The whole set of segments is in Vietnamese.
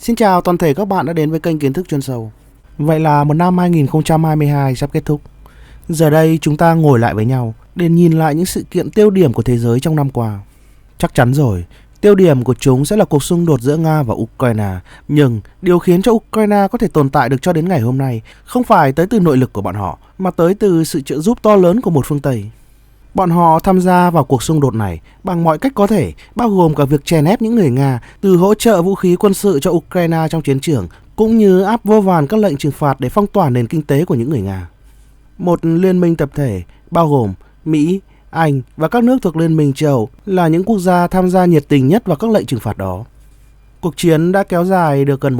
Xin chào toàn thể các bạn đã đến với kênh Kiến thức chuyên sâu. Vậy là một năm 2022 sắp kết thúc. Giờ đây chúng ta ngồi lại với nhau để nhìn lại những sự kiện tiêu điểm của thế giới trong năm qua. Chắc chắn rồi, tiêu điểm của chúng sẽ là cuộc xung đột giữa Nga và Ukraine. Nhưng điều khiến cho Ukraine có thể tồn tại được cho đến ngày hôm nay không phải tới từ nội lực của bọn họ, mà tới từ sự trợ giúp to lớn của một phương Tây. Bọn họ tham gia vào cuộc xung đột này bằng mọi cách có thể, bao gồm cả việc chèn ép những người Nga, từ hỗ trợ vũ khí quân sự cho Ukraine trong chiến trường, cũng như áp vô vàn các lệnh trừng phạt để phong tỏa nền kinh tế của những người Nga. Một liên minh tập thể, bao gồm Mỹ, Anh và các nước thuộc Liên minh châu Âu là những quốc gia tham gia nhiệt tình nhất vào các lệnh trừng phạt đó. Cuộc chiến đã kéo dài được gần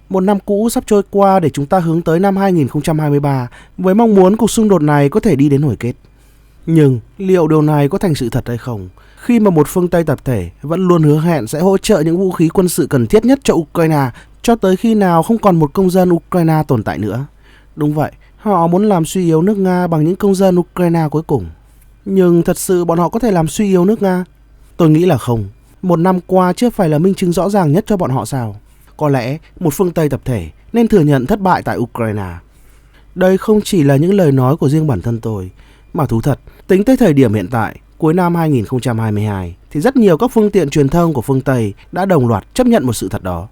một năm cũ sắp trôi qua để chúng ta hướng tới năm 2023 với mong muốn cuộc xung đột này có thể đi đến hồi kết. Nhưng liệu điều này có thành sự thật hay không, khi mà một phương Tây tập thể vẫn luôn hứa hẹn sẽ hỗ trợ những vũ khí quân sự cần thiết nhất cho Ukraine cho tới khi nào không còn một công dân Ukraine tồn tại nữa? Đúng vậy, họ muốn làm suy yếu nước Nga bằng những công dân Ukraine cuối cùng. Nhưng thật sự bọn họ có thể làm suy yếu nước Nga? Tôi nghĩ là không. Một năm qua chưa phải là minh chứng rõ ràng nhất cho bọn họ sao? Có lẽ một phương Tây tập thể nên thừa nhận thất bại tại Ukraine. Đây không chỉ là những lời nói của riêng bản thân tôi, mà thú thật, tính tới thời điểm hiện tại, cuối năm 2022, thì rất nhiều các phương tiện truyền thông của phương Tây đã đồng loạt chấp nhận một sự thật đó.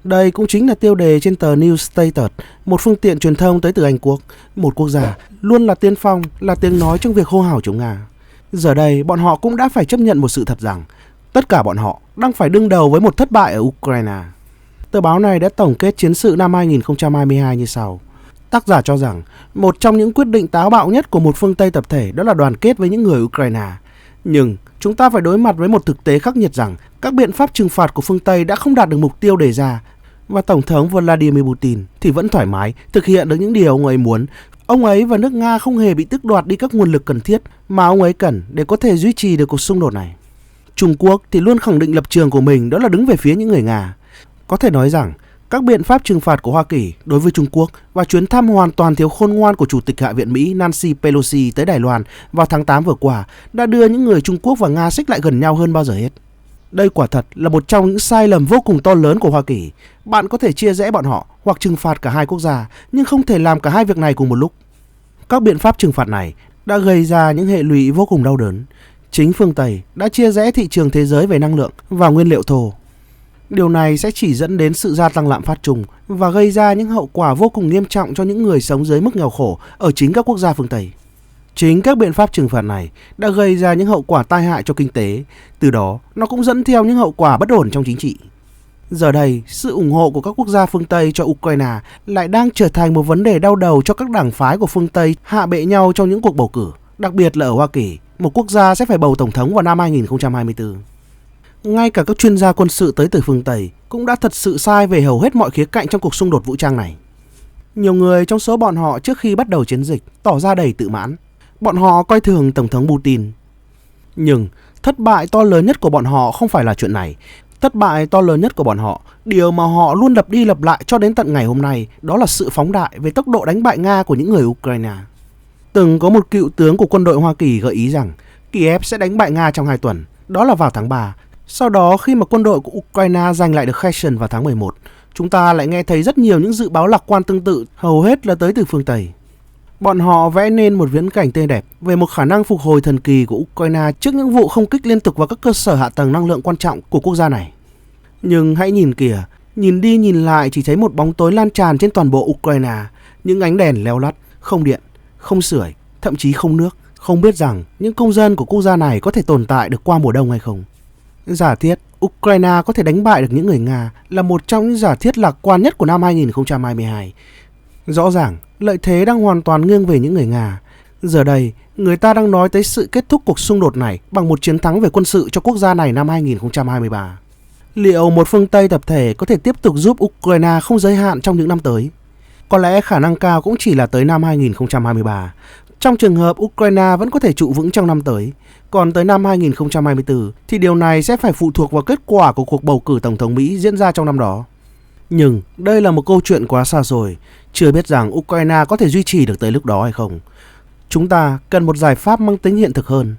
Đây cũng chính là tiêu đề trên tờ New Status, một phương tiện truyền thông tới từ Anh Quốc, một quốc gia luôn là tiên phong, là tiếng nói trong việc hô hào chống Nga. Giờ đây, bọn họ cũng đã phải chấp nhận một sự thật rằng tất cả bọn họ đang phải đương đầu với một thất bại ở Ukraine. Tờ báo này đã tổng kết chiến sự năm 2022 như sau. Tác giả cho rằng một trong những quyết định táo bạo nhất của một phương Tây tập thể đó là đoàn kết với những người Ukraine. Nhưng chúng ta phải đối mặt với một thực tế khắc nghiệt rằng các biện pháp trừng phạt của phương Tây đã không đạt được mục tiêu đề ra, và Tổng thống Vladimir Putin thì vẫn thoải mái thực hiện được những điều ông ấy muốn. Ông ấy và nước Nga không hề bị tước đoạt đi các nguồn lực cần thiết mà ông ấy cần để có thể duy trì được cuộc xung đột này. Trung Quốc thì luôn khẳng định lập trường của mình, đó là đứng về phía những người Nga. Có thể nói rằng các biện pháp trừng phạt của Hoa Kỳ đối với Trung Quốc và chuyến thăm hoàn toàn thiếu khôn ngoan của Chủ tịch Hạ viện Mỹ Nancy Pelosi tới Đài Loan vào tháng 8 vừa qua đã đưa những người Trung Quốc và Nga xích lại gần nhau hơn bao giờ hết. Đây quả thật là một trong những sai lầm vô cùng to lớn của Hoa Kỳ. Bạn có thể chia rẽ bọn họ hoặc trừng phạt cả hai quốc gia, nhưng không thể làm cả hai việc này cùng một lúc. Các biện pháp trừng phạt này đã gây ra những hệ lụy vô cùng đau đớn. Chính phương Tây đã chia rẽ thị trường thế giới về năng lượng và nguyên liệu thô. Điều này sẽ chỉ dẫn đến sự gia tăng lạm phát chung và gây ra những hậu quả vô cùng nghiêm trọng cho những người sống dưới mức nghèo khổ ở chính các quốc gia phương Tây. Chính các biện pháp trừng phạt này đã gây ra những hậu quả tai hại cho kinh tế, từ đó nó cũng dẫn theo những hậu quả bất ổn trong chính trị. Giờ đây, sự ủng hộ của các quốc gia phương Tây cho Ukraine lại đang trở thành một vấn đề đau đầu cho các đảng phái của phương Tây hạ bệ nhau trong những cuộc bầu cử, đặc biệt là ở Hoa Kỳ, một quốc gia sẽ phải bầu tổng thống vào năm 2024. Ngay cả các chuyên gia quân sự tới từ phương Tây cũng đã thật sự sai về hầu hết mọi khía cạnh trong cuộc xung đột vũ trang này. Nhiều người trong số bọn họ trước khi bắt đầu chiến dịch tỏ ra đầy tự mãn. Bọn họ coi thường Tổng thống Putin. Nhưng thất bại to lớn nhất của bọn họ không phải là chuyện này. Thất bại to lớn nhất của bọn họ, điều mà họ luôn lặp đi lặp lại cho đến tận ngày hôm nay, đó là sự phóng đại về tốc độ đánh bại Nga của những người Ukraine. Từng có một cựu tướng của quân đội Hoa Kỳ gợi ý rằng Kiev sẽ đánh bại Nga trong 2 tuần, đó là vào tháng 3. Sau đó khi mà quân đội của Ukraine giành lại được Kherson vào tháng 11, chúng ta lại nghe thấy rất nhiều những dự báo lạc quan tương tự, hầu hết là tới từ phương Tây. Bọn họ vẽ nên một viễn cảnh tươi đẹp về một khả năng phục hồi thần kỳ của Ukraine trước những vụ không kích liên tục vào các cơ sở hạ tầng năng lượng quan trọng của quốc gia này. Nhưng hãy nhìn kìa, nhìn đi nhìn lại chỉ thấy một bóng tối lan tràn trên toàn bộ Ukraine, những ánh đèn leo lắt, không điện, không sưởi, thậm chí không nước, không biết rằng những công dân của quốc gia này có thể tồn tại được qua mùa đông hay không. Giả thiết Ukraine có thể đánh bại được những người Nga là một trong những giả thiết lạc quan nhất của năm 2022. Rõ ràng, lợi thế đang hoàn toàn nghiêng về những người Nga. Giờ đây, người ta đang nói tới sự kết thúc cuộc xung đột này bằng một chiến thắng về quân sự cho quốc gia này năm 2023. Liệu một phương Tây tập thể có thể tiếp tục giúp Ukraine không giới hạn trong những năm tới? Có lẽ khả năng cao cũng chỉ là tới năm 2023. Trong trường hợp Ukraine vẫn có thể trụ vững trong năm tới, còn tới năm 2024 thì điều này sẽ phải phụ thuộc vào kết quả của cuộc bầu cử Tổng thống Mỹ diễn ra trong năm đó. Nhưng đây là một câu chuyện quá xa xôi, chưa biết rằng Ukraine có thể duy trì được tới lúc đó hay không. Chúng ta cần một giải pháp mang tính hiện thực hơn.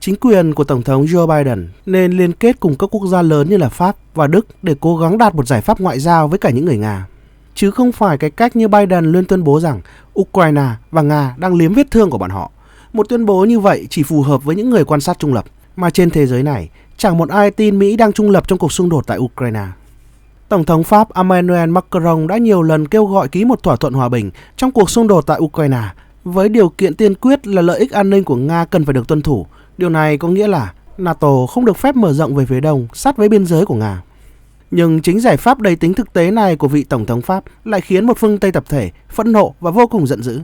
Chính quyền của Tổng thống Joe Biden nên liên kết cùng các quốc gia lớn như là Pháp và Đức để cố gắng đạt một giải pháp ngoại giao với cả những người Nga. Chứ không phải cái cách như Biden luôn tuyên bố rằng Ukraine và Nga đang liếm vết thương của bọn họ. Một tuyên bố như vậy chỉ phù hợp với những người quan sát trung lập, mà trên thế giới này chẳng một ai tin Mỹ đang trung lập trong cuộc xung đột tại Ukraine. Tổng thống Pháp Emmanuel Macron đã nhiều lần kêu gọi ký một thỏa thuận hòa bình trong cuộc xung đột tại Ukraine, với điều kiện tiên quyết là lợi ích an ninh của Nga cần phải được tuân thủ. Điều này có nghĩa là NATO không được phép mở rộng về phía đông sát với biên giới của Nga. Nhưng chính giải pháp đầy tính thực tế này của vị Tổng thống Pháp lại khiến một phương Tây tập thể phẫn nộ và vô cùng giận dữ.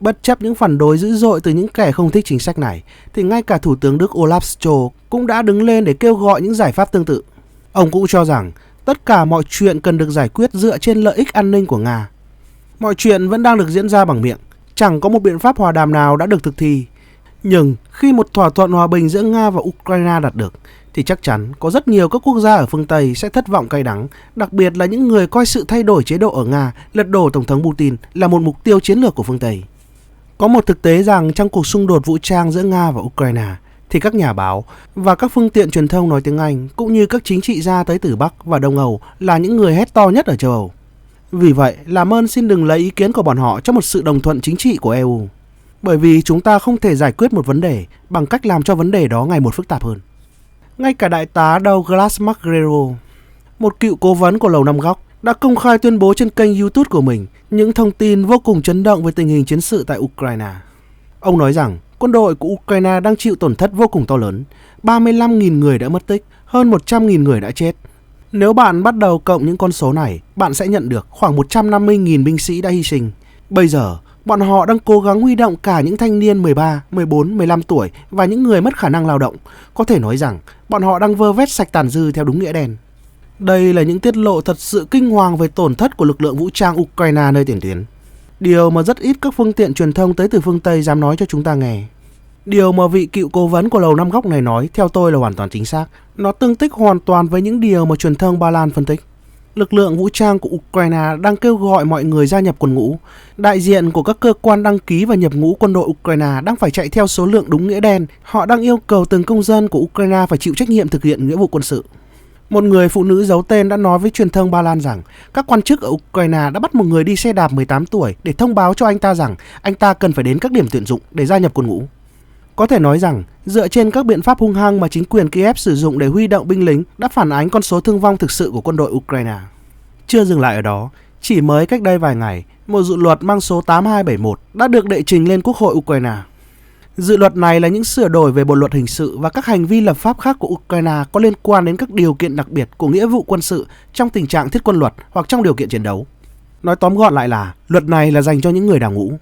Bất chấp những phản đối dữ dội từ những kẻ không thích chính sách này, thì ngay cả Thủ tướng Đức Olaf Scholz cũng đã đứng lên để kêu gọi những giải pháp tương tự. Ông cũng cho rằng tất cả mọi chuyện cần được giải quyết dựa trên lợi ích an ninh của Nga. Mọi chuyện vẫn đang được diễn ra bằng miệng, chẳng có một biện pháp hòa đàm nào đã được thực thi. Nhưng khi một thỏa thuận hòa bình giữa Nga và Ukraine đạt được, thì chắc chắn có rất nhiều các quốc gia ở phương Tây sẽ thất vọng cay đắng, đặc biệt là những người coi sự thay đổi chế độ ở Nga, lật đổ Tổng thống Putin là một mục tiêu chiến lược của phương Tây. Có một thực tế rằng trong cuộc xung đột vũ trang giữa Nga và Ukraine, thì các nhà báo và các phương tiện truyền thông nói tiếng Anh cũng như các chính trị gia tới từ Bắc và Đông Âu là những người hét to nhất ở châu Âu. Vì vậy, làm ơn xin đừng lấy ý kiến của bọn họ cho một sự đồng thuận chính trị của EU. Bởi vì chúng ta không thể giải quyết một vấn đề bằng cách làm cho vấn đề đó ngày một phức tạp hơn. Ngay cả đại tá Douglas Macgregor, một cựu cố vấn của Lầu Năm Góc, đã công khai tuyên bố trên kênh YouTube của mình những thông tin vô cùng chấn động về tình hình chiến sự tại Ukraine. Ông nói rằng quân đội của Ukraine đang chịu tổn thất vô cùng to lớn, 35.000 người đã mất tích, hơn 100.000 người đã chết. Nếu bạn bắt đầu cộng những con số này, bạn sẽ nhận được khoảng 150.000 binh sĩ đã hy sinh. Bây giờ, bọn họ đang cố gắng huy động cả những thanh niên 13, 14, 15 tuổi và những người mất khả năng lao động. Có thể nói rằng, bọn họ đang vơ vét sạch tàn dư theo đúng nghĩa đen. Đây là những tiết lộ thật sự kinh hoàng về tổn thất của lực lượng vũ trang Ukraine nơi tiền tuyến. Điều mà rất ít các phương tiện truyền thông tới từ phương Tây dám nói cho chúng ta nghe. Điều mà vị cựu cố vấn của Lầu Năm Góc này nói theo tôi là hoàn toàn chính xác. Nó tương thích hoàn toàn với những điều mà truyền thông Ba Lan phân tích. Lực lượng vũ trang của Ukraine đang kêu gọi mọi người gia nhập quân ngũ. Đại diện của các cơ quan đăng ký và nhập ngũ quân đội Ukraine đang phải chạy theo số lượng đúng nghĩa đen. Họ đang yêu cầu từng công dân của Ukraine phải chịu trách nhiệm thực hiện nghĩa vụ quân sự. Một người phụ nữ giấu tên đã nói với truyền thông Ba Lan rằng các quan chức ở Ukraine đã bắt một người đi xe đạp 18 tuổi để thông báo cho anh ta rằng anh ta cần phải đến các điểm tuyển dụng để gia nhập quân ngũ. Có thể nói rằng, dựa trên các biện pháp hung hăng mà chính quyền Kiev sử dụng để huy động binh lính đã phản ánh con số thương vong thực sự của quân đội Ukraine. Chưa dừng lại ở đó, chỉ mới cách đây vài ngày, một dự luật mang số 8271 đã được đệ trình lên Quốc hội Ukraine. Dự luật này là những sửa đổi về bộ luật hình sự và các hành vi lập pháp khác của Ukraine có liên quan đến các điều kiện đặc biệt của nghĩa vụ quân sự trong tình trạng thiết quân luật hoặc trong điều kiện chiến đấu. Nói tóm gọn lại là, luật này là dành cho những người đào ngũ.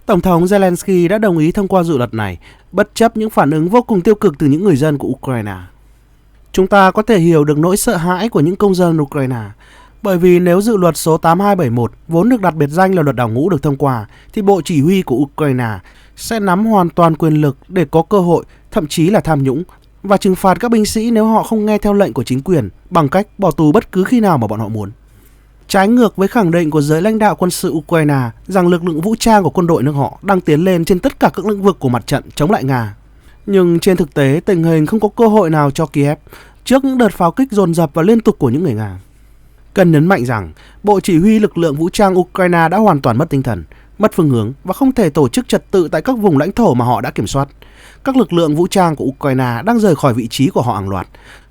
Tổng thống Zelensky đã đồng ý thông qua dự luật này, bất chấp những phản ứng vô cùng tiêu cực từ những người dân của Ukraine. Chúng ta có thể hiểu được nỗi sợ hãi của những công dân Ukraine, bởi vì nếu dự luật số 8271 vốn được đặt biệt danh là luật đào ngũ được thông qua, thì Bộ Chỉ huy của Ukraine sẽ nắm hoàn toàn quyền lực để có cơ hội, thậm chí là tham nhũng, và trừng phạt các binh sĩ nếu họ không nghe theo lệnh của chính quyền bằng cách bỏ tù bất cứ khi nào mà bọn họ muốn. Trái ngược với khẳng định của giới lãnh đạo quân sự Ukraine rằng lực lượng vũ trang của quân đội nước họ đang tiến lên trên tất cả các lĩnh vực của mặt trận chống lại Nga. Nhưng trên thực tế, tình hình không có cơ hội nào cho Kiev trước những đợt pháo kích dồn dập và liên tục của những người Nga. Cần nhấn mạnh rằng, Bộ Chỉ huy lực lượng vũ trang Ukraine đã hoàn toàn mất tinh thần, mất phương hướng và không thể tổ chức trật tự tại các vùng lãnh thổ mà họ đã kiểm soát. Các lực lượng vũ trang của Ukraine đang rời khỏi vị trí của họ hàng loạt.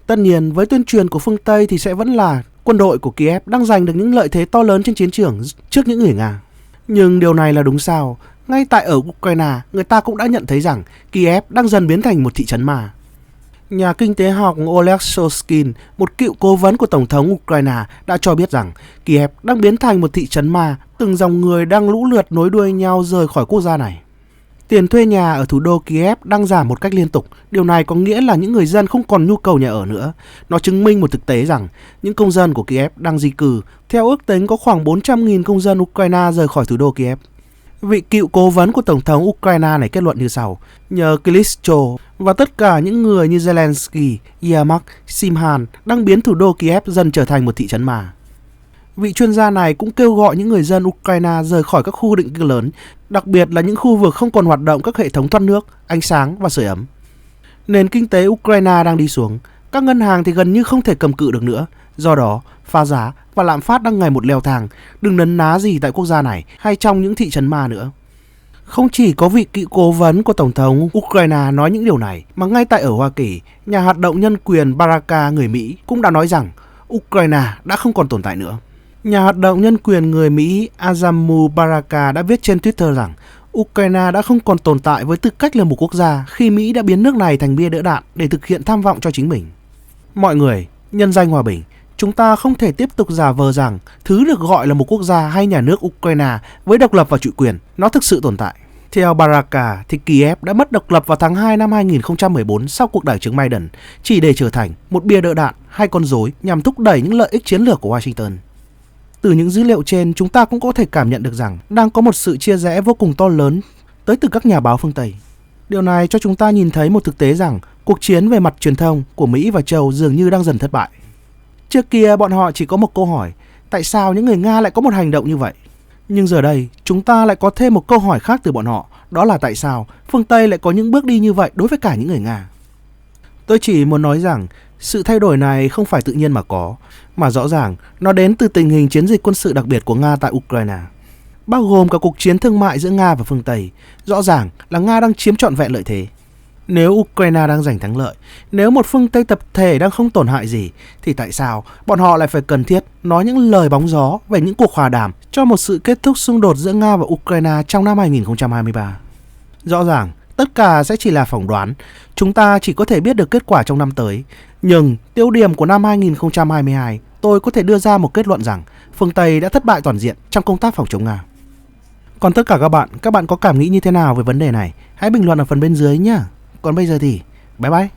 Tất nhiên, với tuyên truyền của phương Tây thì sẽ vẫn là quân đội của Kiev đang giành được những lợi thế to lớn trên chiến trường trước những người Nga. Nhưng điều này là đúng sao? Ngay tại ở Ukraine, người ta cũng đã nhận thấy rằng Kiev đang dần biến thành một thị trấn ma. Nhà kinh tế học Oleg Shostakin, một cựu cố vấn của Tổng thống Ukraine, đã cho biết rằng Kiev đang biến thành một thị trấn ma, từng dòng người đang lũ lượt nối đuôi nhau rời khỏi quốc gia này. Tiền thuê nhà ở thủ đô Kiev đang giảm một cách liên tục. Điều này có nghĩa là những người dân không còn nhu cầu nhà ở nữa. Nó chứng minh một thực tế rằng những công dân của Kiev đang di cư. Theo ước tính có khoảng 400.000 công dân Ukraine rời khỏi thủ đô Kiev. Vị cựu cố vấn của Tổng thống Ukraine này kết luận như sau: nhờ Klitschko và tất cả những người như Zelensky, Yermak, Simhan đang biến thủ đô Kiev dần trở thành một thị trấn ma. Vị chuyên gia này cũng kêu gọi những người dân Ukraine rời khỏi các khu định cư lớn, đặc biệt là những khu vực không còn hoạt động các hệ thống thoát nước, ánh sáng và sưởi ấm. Nền kinh tế Ukraine đang đi xuống, các ngân hàng thì gần như không thể cầm cự được nữa. Do đó, phá giá và lạm phát đang ngày một leo thang, đừng nấn ná gì tại quốc gia này hay trong những thị trấn ma nữa. Không chỉ có vị cựu cố vấn của Tổng thống Ukraine nói những điều này, mà ngay tại ở Hoa Kỳ, nhà hoạt động nhân quyền Baraka người Mỹ cũng đã nói rằng Ukraine đã không còn tồn tại nữa. Nhà hoạt động nhân quyền người Mỹ Azamu Baraka đã viết trên Twitter rằng Ukraine đã không còn tồn tại với tư cách là một quốc gia khi Mỹ đã biến nước này thành bia đỡ đạn để thực hiện tham vọng cho chính mình. Mọi người, nhân danh hòa bình, chúng ta không thể tiếp tục giả vờ rằng thứ được gọi là một quốc gia hay nhà nước Ukraine với độc lập và chủ quyền, nó thực sự tồn tại. Theo Baraka, thì Kiev đã mất độc lập vào tháng 2 năm 2014 sau cuộc đảo chính Maidan, chỉ để trở thành một bia đỡ đạn hay con rối nhằm thúc đẩy những lợi ích chiến lược của Washington. Từ những dữ liệu trên, chúng ta cũng có thể cảm nhận được rằng đang có một sự chia rẽ vô cùng to lớn tới từ các nhà báo phương Tây. Điều này cho chúng ta nhìn thấy một thực tế rằng cuộc chiến về mặt truyền thông của Mỹ và Châu dường như đang dần thất bại. Trước kia bọn họ chỉ có một câu hỏi, tại sao những người Nga lại có một hành động như vậy? Nhưng giờ đây, chúng ta lại có thêm một câu hỏi khác từ bọn họ, đó là tại sao phương Tây lại có những bước đi như vậy đối với cả những người Nga? Tôi chỉ muốn nói rằng sự thay đổi này không phải tự nhiên mà có, mà rõ ràng nó đến từ tình hình chiến dịch quân sự đặc biệt của Nga tại Ukraine, bao gồm cả cuộc chiến thương mại giữa Nga và phương Tây. Rõ ràng là Nga đang chiếm trọn vẹn lợi thế. Nếu Ukraine đang giành thắng lợi, nếu một phương Tây tập thể đang không tổn hại gì, thì tại sao bọn họ lại phải cần thiết nói những lời bóng gió về những cuộc hòa đàm cho một sự kết thúc xung đột giữa Nga và Ukraine trong năm 2023? Rõ ràng, tất cả sẽ chỉ là phỏng đoán, chúng ta chỉ có thể biết được kết quả trong năm tới. Nhưng tiêu điểm của năm 2022, tôi có thể đưa ra một kết luận rằng phương Tây đã thất bại toàn diện trong công tác phòng chống Nga. Còn tất cả các bạn có cảm nghĩ như thế nào về vấn đề này? Hãy bình luận ở phần bên dưới nhé. Còn bây giờ thì, bye bye.